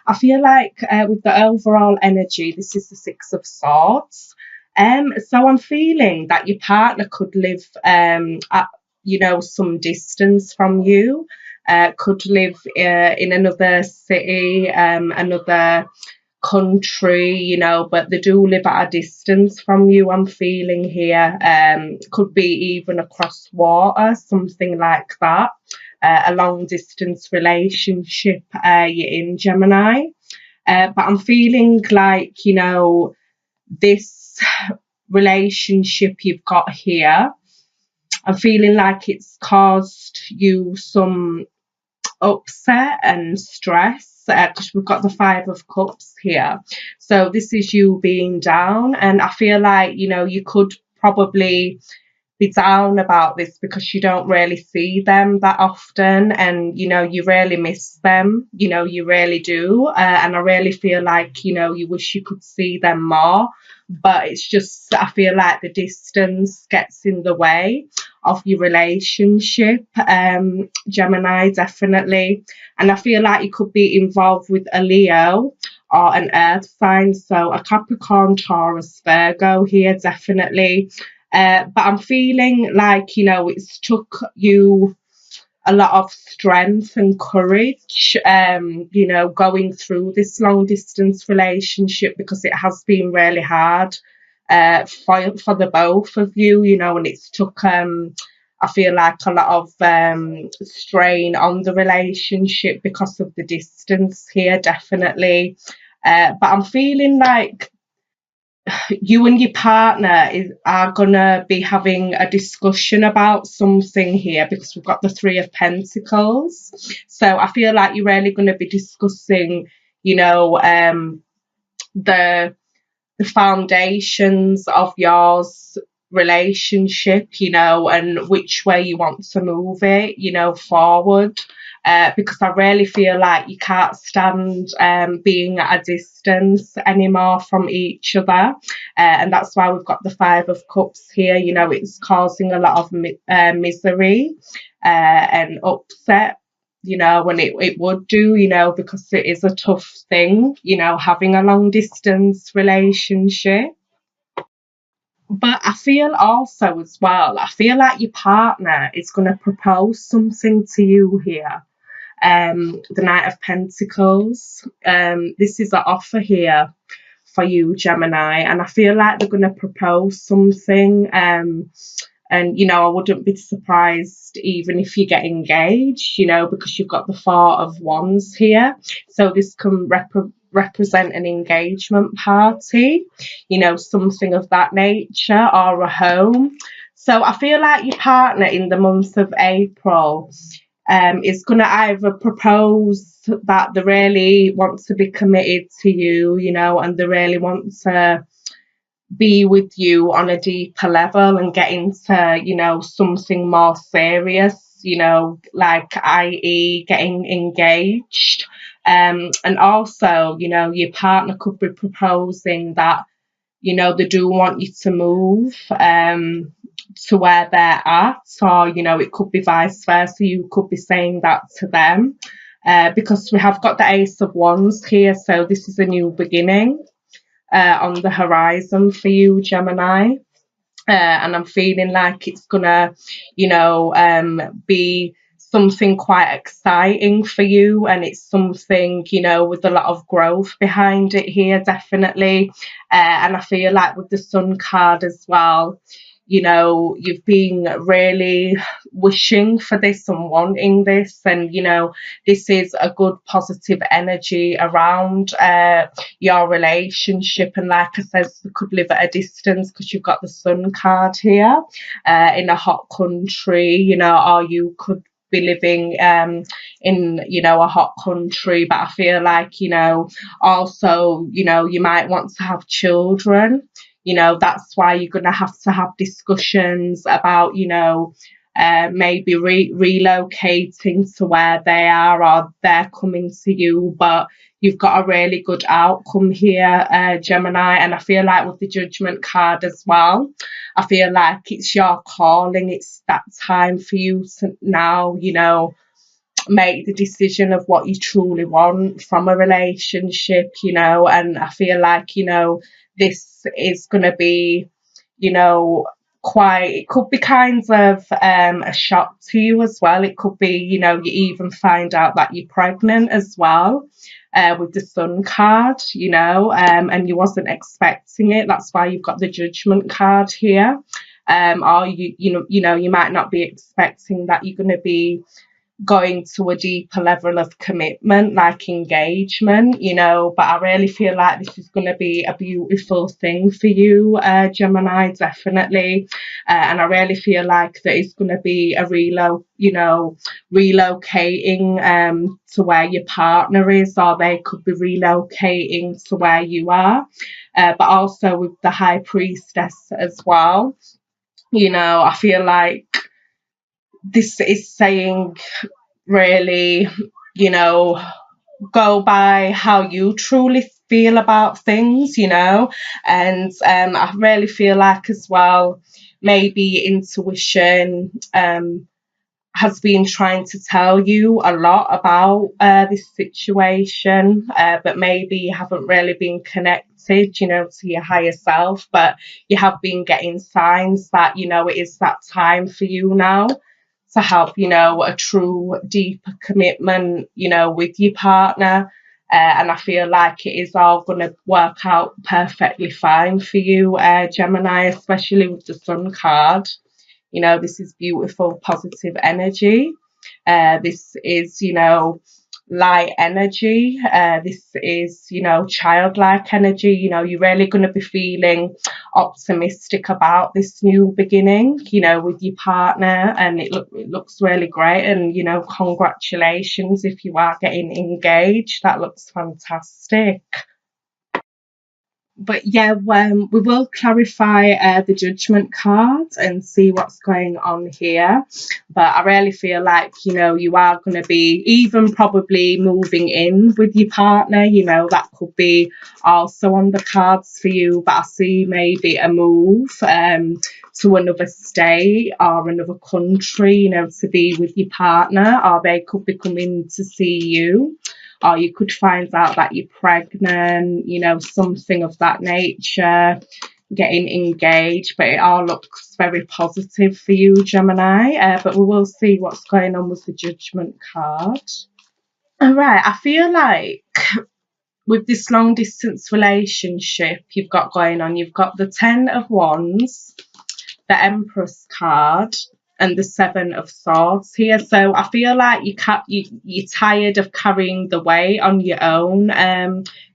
I feel like with the overall energy, this is the Six of Swords. So I'm feeling that your partner could live at, some distance from you, could live in another city, another country, but they do live at a distance from you, I'm feeling here. Could be even across water, something like that. A long distance relationship you're in, Gemini. But I'm feeling like, this relationship you've got here, I'm feeling like it's caused you some upset and stress because we've got the Five of Cups here. So this is you being down, and I feel like, you could probably be down about this because you don't really see them that often, and you really miss them, you really do. And I really feel like, you wish you could see them more, but it's just, I feel like the distance gets in the way of your relationship, Gemini, definitely. And I feel like you could be involved with a Leo or an earth sign, so a Capricorn, Taurus, Virgo here, definitely. But I'm feeling like, it's took you a lot of strength and courage, going through this long distance relationship, because it has been really hard for the both of you, and it's took, I feel like, a lot of strain on the relationship because of the distance here, definitely. But I'm feeling like you and your partner are gonna be having a discussion about something here, because we've got the Three of Pentacles. So I feel like you're really gonna be discussing, the foundations of yours relationship, and which way you want to move it, forward. Because I really feel like you can't stand being at a distance anymore from each other. And that's why we've got the Five of Cups here. It's causing a lot of misery and upset, when it would do, because it is a tough thing, having a long distance relationship. But I feel also as well, I feel like your partner is going to propose something to you here. The Knight of Pentacles. This is an offer here for you, Gemini, and I feel like they're going to propose something. And I wouldn't be surprised even if you get engaged, because you've got the Four of Wands here. So this can represent an engagement party, something of that nature, or a home. So I feel like your partner in the month of April is going to either propose that they really want to be committed to you, and they really want to be with you on a deeper level and get into, something more serious, like, i.e., getting engaged. And also, your partner could be proposing that, they do want you to move to where they're at, or, it could be vice versa. You could be saying that to them, because we have got the Ace of Wands here, so this is a new beginning on the horizon for you, Gemini. And I'm feeling like it's gonna, be something quite exciting for you, and it's something, with a lot of growth behind it here, definitely. And I feel like with the Sun card as well, you've been really wishing for this and wanting this, and this is a good positive energy around your relationship. And like I said, you could live at a distance because you've got the Sun card here, in a hot country, or you could be living in, a hot country. But I feel like, also, you might want to have children. That's why you're going to have discussions about, maybe relocating to where they are, or they're coming to you. But you've got a really good outcome here, Gemini. And I feel like with the Judgment card as well, I feel like it's your calling. It's that time for you to now, make the decision of what you truly want from a relationship, and I feel like, this is going to be, quite, it could be kind of a shock to you as well. It could be, you even find out that you're pregnant as well. With the Sun card, and you wasn't expecting it. That's why you've got the Judgment card here. Or you might not be expecting that you're going to be going to a deeper level of commitment, like engagement, but I really feel like this is going to be a beautiful thing for you, Gemini, definitely. And I really feel like that it's going to be a relocating to where your partner is, or they could be relocating to where you are. But also with the High Priestess as well, I feel like this is saying, really, go by how you truly feel about things, and I really feel like as well, maybe intuition has been trying to tell you a lot about this situation, but maybe you haven't really been connected, to your higher self, but you have been getting signs that, it is that time for you now to have, a true, deeper commitment, with your partner. And I feel like it is all going to work out perfectly fine for you, Gemini, especially with the Sun card. This is beautiful, positive energy. This is, light energy. This is, childlike energy. You're really going to be feeling optimistic about this new beginning, with your partner, and it looks really great. And, congratulations if you are getting engaged. That looks fantastic. But yeah, we will clarify the Judgment card and see what's going on here. But I really feel like, you are going to be even probably moving in with your partner, that could be also on the cards for you. But I see maybe a move to another state or another country, to be with your partner, or they could be coming to see you. Or you could find out that you're pregnant, something of that nature, getting engaged. But it all looks very positive for you, Gemini. But we will see what's going on with the Judgment card. All right, I feel like with this long distance relationship you've got going on, you've got the 10 of Wands, the Empress card, and the 7 of Swords here. So I feel like you're tired of carrying the weight on your own,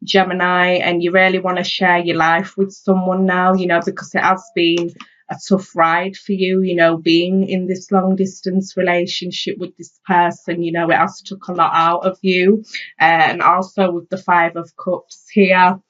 Gemini, and you really want to share your life with someone now, because it has been a tough ride for you, being in this long distance relationship with this person. It has took a lot out of you. And also with the 5 of Cups here.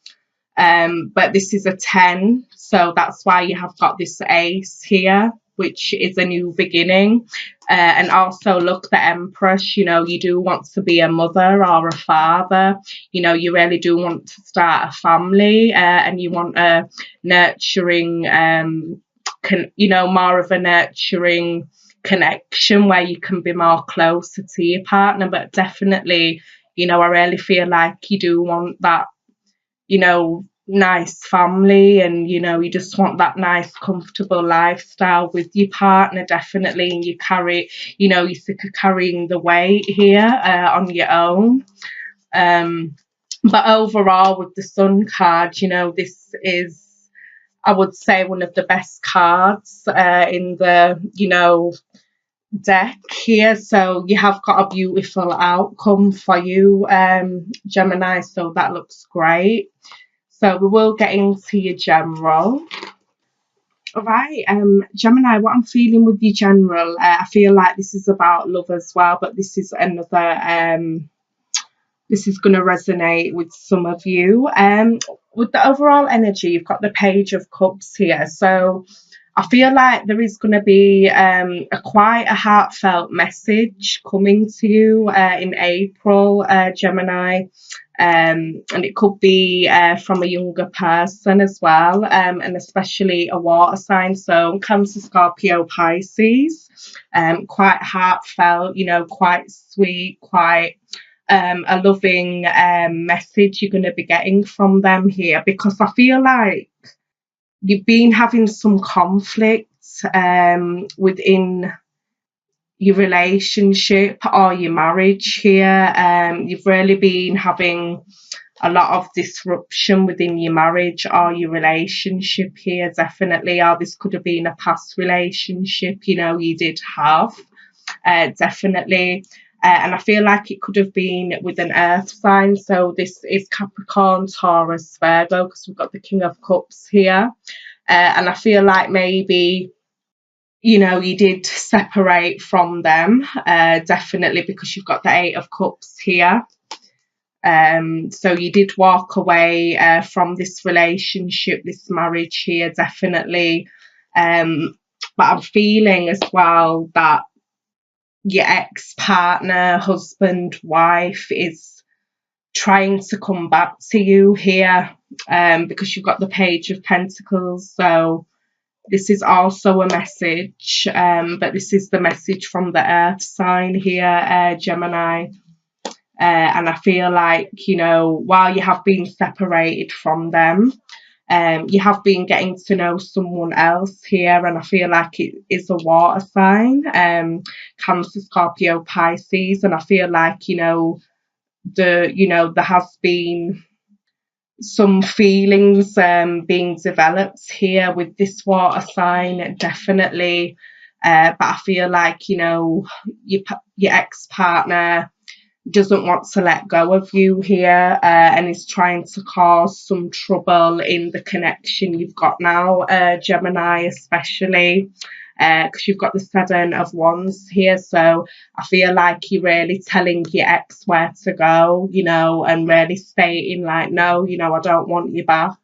But this is a 10, so that's why you have got this Ace here, which is a new beginning. And also look, the Empress, you do want to be a mother or a father, you really do want to start a family, and you want a nurturing, more of a nurturing connection where you can be more closer to your partner. But definitely, I really feel like you do want that, nice family, and you just want that nice comfortable lifestyle with your partner, definitely. And you carry, you're sick of carrying the weight here on your own. But overall with the Sun card, this is, I would say, one of the best cards in the deck here. So you have got a beautiful outcome for you, Gemini, so that looks great. So we will get into your general. All right, Gemini, what I'm feeling with your general, I feel like this is about love as well, but this is another, this is going to resonate with some of you. With the overall energy, you've got the Page of Cups here. So I feel like there is going to be quite a heartfelt message coming to you in April, Gemini. and it could be from a younger person as well, and especially a water sign, so Cancer, Scorpio, Pisces. Quite heartfelt, you know, quite sweet, quite a loving message you're going to be getting from them here, because I feel like you've been having some conflict within your relationship or your marriage here. You've really been having a lot of disruption within your marriage or your relationship here, definitely. Or this could have been a past relationship, you know, you did have, definitely. And I feel like it could have been with an earth sign. So this is Capricorn, Taurus, Virgo, because we've got the King of Cups here. And I feel like maybe, you know, you did separate from them, definitely, because you've got the Eight of Cups here. So you did walk away from this relationship, this marriage here, definitely. But I'm feeling as well that your ex-partner, husband, wife is trying to come back to you here, because you've got the Page of Pentacles. So this is also a message, but this is the message from the earth sign here, Gemini. And I feel like, you know, while you have been separated from them, you have been getting to know someone else here, and I feel like it is a water sign, Cancer, Scorpio, Pisces, and I feel like, you know, there has been some feelings being developed here with this water sign, definitely. But I feel like, you know, your ex-partner doesn't want to let go of you here, and is trying to cause some trouble in the connection you've got now, Gemini, especially, because you've got the Seven of Wands here. So I feel like you're really telling your ex where to go, you know, and really stating like, no, you know, I don't want you back.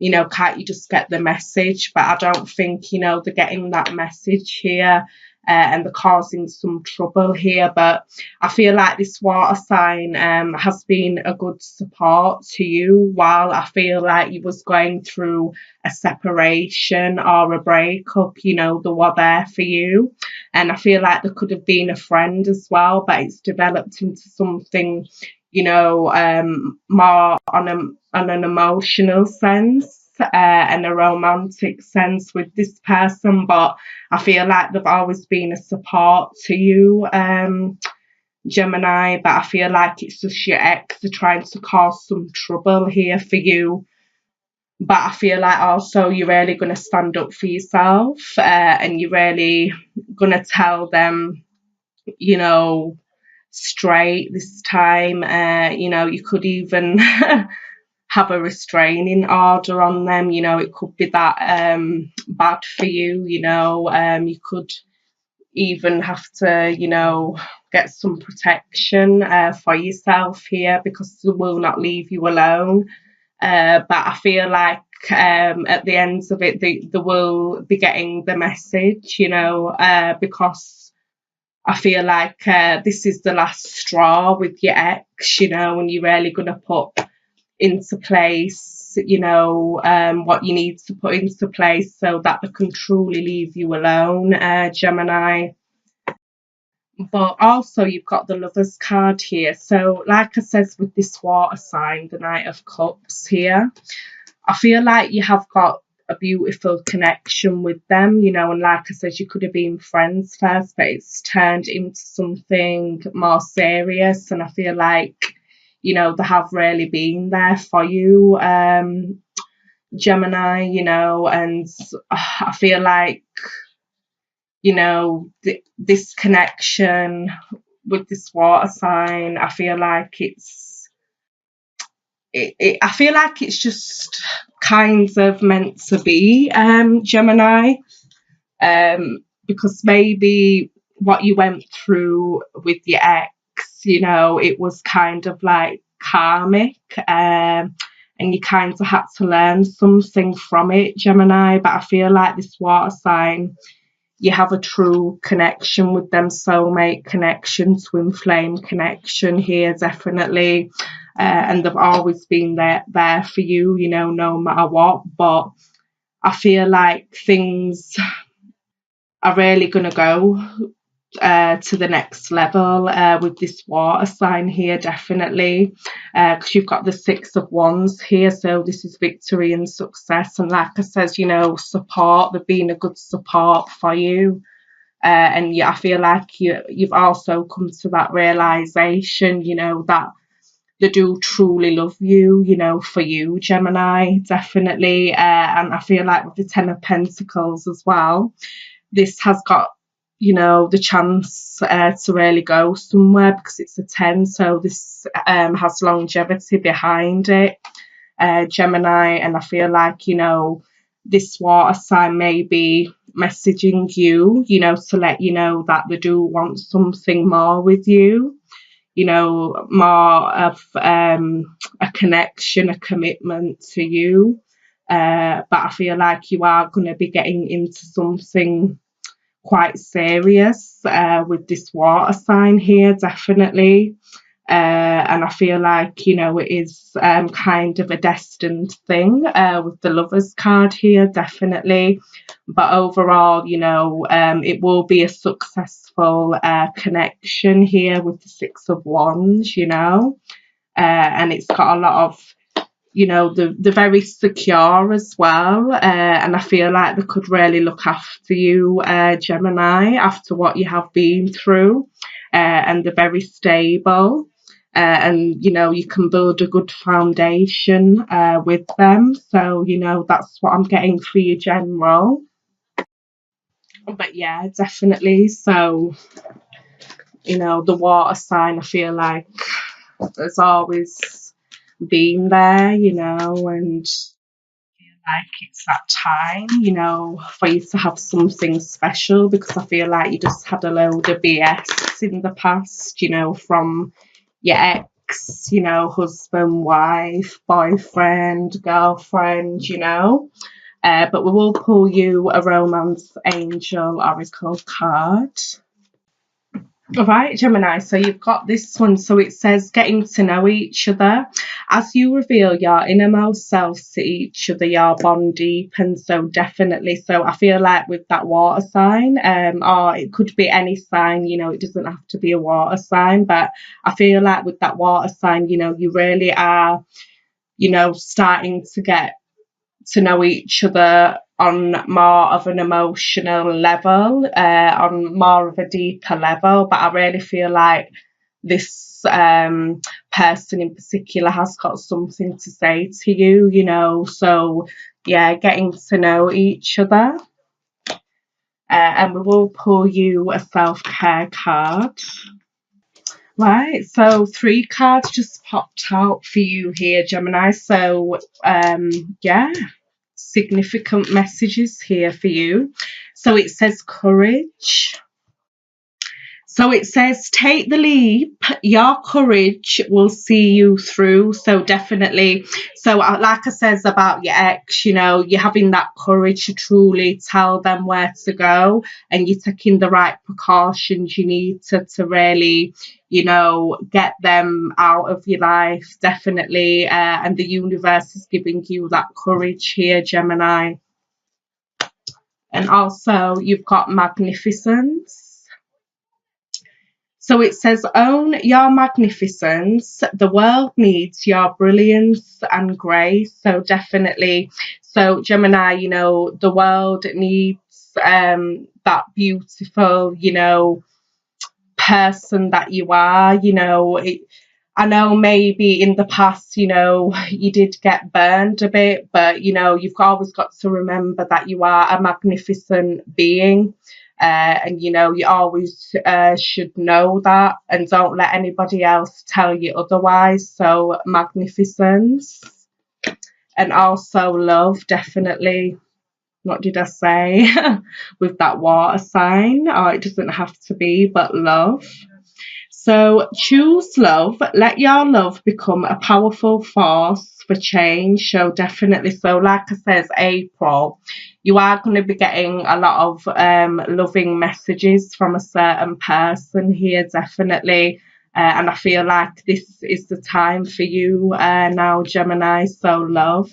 You know, can't you just get the message? But I don't think, you know, they're getting that message here, and they're causing some trouble here. But I feel like this water sign has been a good support to you while I feel like you was going through a separation or a breakup. You know, they were there for you. And I feel like there could have been a friend as well, but it's developed into something, you know, more on an emotional sense, and a romantic sense with this person. But I feel like they've always been a support to you, Gemini. But I feel like it's just your ex are trying to cause some trouble here for you. But I feel like also you're really going to stand up for yourself, and you're really going to tell them, you know, straight this time. You know, you could even have a restraining order on them. You know, it could be that bad for you. You know, you could even have to, you know, get some protection for yourself here, because they will not leave you alone. But I feel like at the end of it, they will be getting the message, you know, because I feel like this is the last straw with your ex, you know, and you're really going to put into place, you know, what you need to put into place so that they can truly leave you alone, Gemini. But also you've got the Lovers card here. So like I says, with this water sign, the Knight of Cups here, I feel like you have got a beautiful connection with them, you know, and like I said, you could have been friends first, but it's turned into something more serious. And I feel like, you know, they have really been there for you, Gemini, you know, and I feel like, you know, this connection with this water sign, I feel like I feel like it's just kind of meant to be, Gemini, because maybe what you went through with your ex, you know, it was kind of like karmic, and you kind of had to learn something from it, Gemini. But I feel like this water sign, you have a true connection with them, soulmate connection, twin flame connection here, definitely. And they've always been there for you, you know, no matter what. But I feel like things are really going to go to the next level with this water sign here, definitely, because you've got the Six of Wands here, so this is victory and success. And like I says, you know, support, they've been a good support for you. And yeah, I feel like you've also come to that realization, you know, that they do truly love you, you know, for you, Gemini, definitely. And I feel like with the Ten of Pentacles as well, this has got, you know, the chance to really go somewhere, because it's a 10, so this has longevity behind it, Gemini. And I feel like, you know, this water sign may be messaging you, you know, to let you know that they do want something more with you, you know, more of a connection, a commitment to you. But I feel like you are going to be getting into something quite serious with this water sign here, definitely. And I feel like, you know, it is kind of a destined thing with the Lovers card here, definitely. But overall, you know, it will be a successful connection here with the Six of Wands, you know. And it's got a lot of, you know, they're very secure as well, and I feel like they could really look after you, Gemini, after what you have been through, and they're very stable, and you know, you can build a good foundation with them. So you know, that's what I'm getting for you, general. But yeah, definitely. So you know, the water sign, I feel like there's always been there, you know, and like it's that time, you know, for you to have something special, because I feel like you just had a load of BS in the past, you know, from your ex, you know, husband, wife, boyfriend, girlfriend, you know. But we will pull you a romance angel oracle card. All right, Gemini, so you've got this one. So it says getting to know each other. As you reveal your innermost selves to each other, your bond deepens. So definitely. So I feel like with that water sign, or it could be any sign, you know, it doesn't have to be a water sign, but I feel like with that water sign, you know, you really are, you know, starting to get to know each other on more of an emotional level, on more of a deeper level. But I really feel like this person in particular has got something to say to you, you know. So yeah, getting to know each other. And we will pull you a self-care card. Right, so 3 cards just popped out for you here, Gemini. So yeah, significant messages here for you. So it says courage. So it says take the leap, your courage will see you through. So definitely, so like I says about your ex, you know, you're having that courage to truly tell them where to go, and you're taking the right precautions you need to really, you know, get them out of your life, definitely. And the universe is giving you that courage here, Gemini. And also you've got magnificence. So it says, own your magnificence. The world needs your brilliance and grace. So definitely. So Gemini, you know, the world needs that beautiful, you know, person that you are, you know. I know maybe in the past, you know, you did get burned a bit, but, you know, you've always got to remember that you are a magnificent being. And, you know, you always should know that, and don't let anybody else tell you otherwise. So magnificence. And also love, definitely. What did I say? With that water sign. Oh, it doesn't have to be, but love. So choose love. Let your love become a powerful force for change. So definitely. So like I says, April, you are going to be getting a lot of loving messages from a certain person here, definitely. And I feel like this is the time for you now, Gemini. So, love.